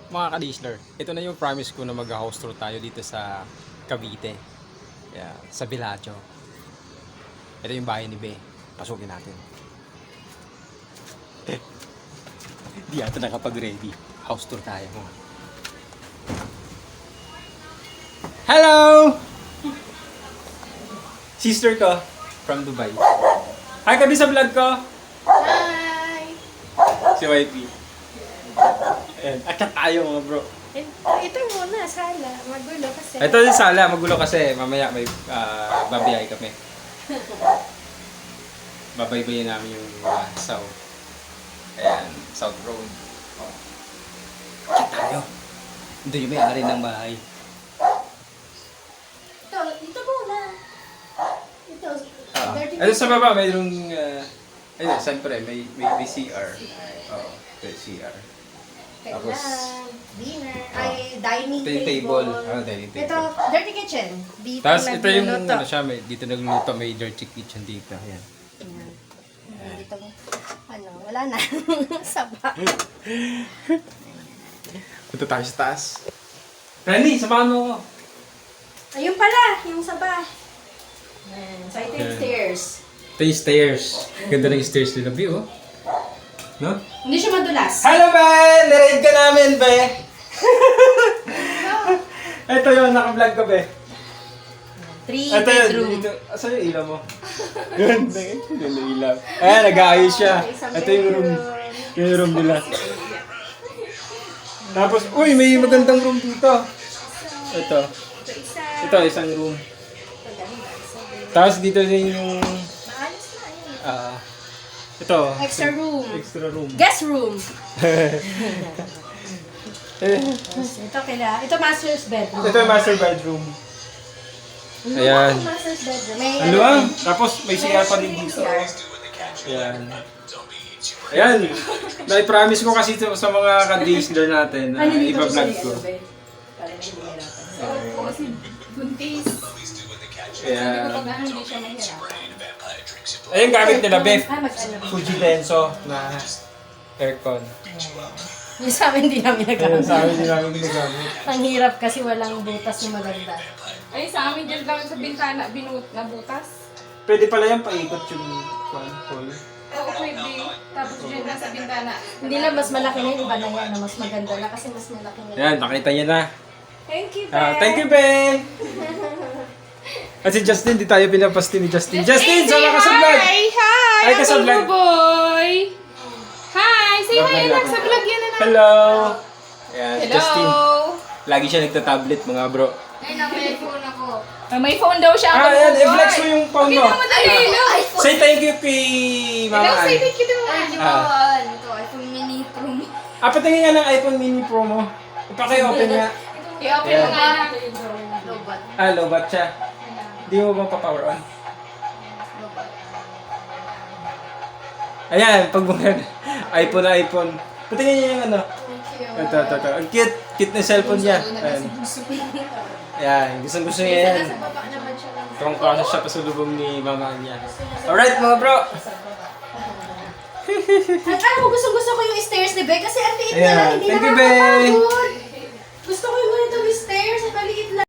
Mga ka-listener, ito na yung promise ko na mag-house tour tayo dito sa Cavite. Yeah, sa Villaggio. Ito yung bahay ni Be. Pasukin natin. Di ata nakapag-ready. House tour tayo. Hello! Sister ko from Dubai. Hi ka sa vlog ko. Hi! Si YP. Ayan, akat tayo mga bro. Ito muna, sala. Magulo kasi. Ito yung sala, magulo kasi mamaya may babiyay kami. Babaybayin namin yung south. Ayan, South Road. Akat tayo. Ito yung may-ari ng bahay. Ito muna. Ito. Ito sa baba, mayroong ayun, siyempre, may CR. Oo, may CR. Tapos, dinner. Ay, dining ito yung table. Dining table. Ito, dirty kitchen. Dito Tapos ito yung nagluluto. ano siya, dito nagluluto, may dirty kitchen dito. Ayan. Ayan. Dito, wala na. Saba. Punta tayo sa taas. Renny, samahan mo ako. Ayun pala, yung saba. Ayan. So, ito yung Ayan. stairs. Ito yung stairs. Ganda ng stairs nila, Bi, oh. No? Hindi siya madulas. Hello, Be! Naraid ka namin, Be! Ito yung naka-vlog ko, Be. 3 Ito yun, bedroom. dito. Asan yung ilaw mo? Ganda eh. Ganda yung ilaw. Ayan, nag-aayos siya. Ito yung room. Yung room nila. Tapos, uy, may magandang room dito. Ito. Ito isa. Ito, isang room. Ito ganda. Isa. Tapos dito din yung, Maayos na yun. ito. Extra room. Extra room. Guest room. Ito ito master's bedroom. Ito yung master bedroom. Ayan. Ito master's bedroom. May Ang luwang. Tapos may CR pa din dito. Ayan. Ayan. Na-promise ko kasi ito sa mga ka-listener natin na iba-vlog ko. Kasi buntis. Ayan. Kapag hindi siya mahirap. Ayan gamit nila, Beth. Ah, mag-ano. Fuji Denso na aircon. Yung sa amin hindi namin Ayan, nagamit. sa amin din namin ginagamit. Ang hirap kasi walang butas na maganda. Ay, sa amin dyan lang sa bintana, na butas. Pwede pala yan paikot yung hole. Oo, pwede. Tapos dyan lang sa bintana. Hindi lang mas malaki na yung iba na yan na mas maganda na kasi mas malaki na. Ayan, nakita niya na. Thank you, Thank you, Ben! At si Justin, di tayo pinapasti ni Justin. Justin, sama ka sa vlog! Hi! Hi ka sa vlog! Boy! Hi! Say Vlog hi, na anak, natin. sa vlog yan, anak. Hello! Ayan, si Hello! Justin. Lagi siya nagta-tablet, mga bro. Ay, may phone ako. May phone daw siya. Ayan, i-flex mo yung phone mo. Kita mo dali, no? Say thank you kay Mama Hello, say Ann. thank you to Ay, Mama. yun. Ito, iPhone mini Pro. Patingin nga ng iPhone mini Pro mo. Ipaki-open nga. I-open Ayan. mo nga na. Lobat. Lobat siya. Di mo ba pa-power on? Lobat. Ayan, pag mga iPhone na iPhone. Patingin niya yung ano. Thank you. Ito. Ang cute. Cute na cellphone niya. Ayan. Ayan, gustong-gusto niya yan. Sa baba naman siya lang. Itong kasi siya pasulubong ni Mama niya. Alright mga bro! At alam mo, gusto ko yung stairs ni Be kasi ang liit na lang, Ayan. hindi Thank you, nakakapagod. Gusto ko yung ganitong stairs, ang maliit lang.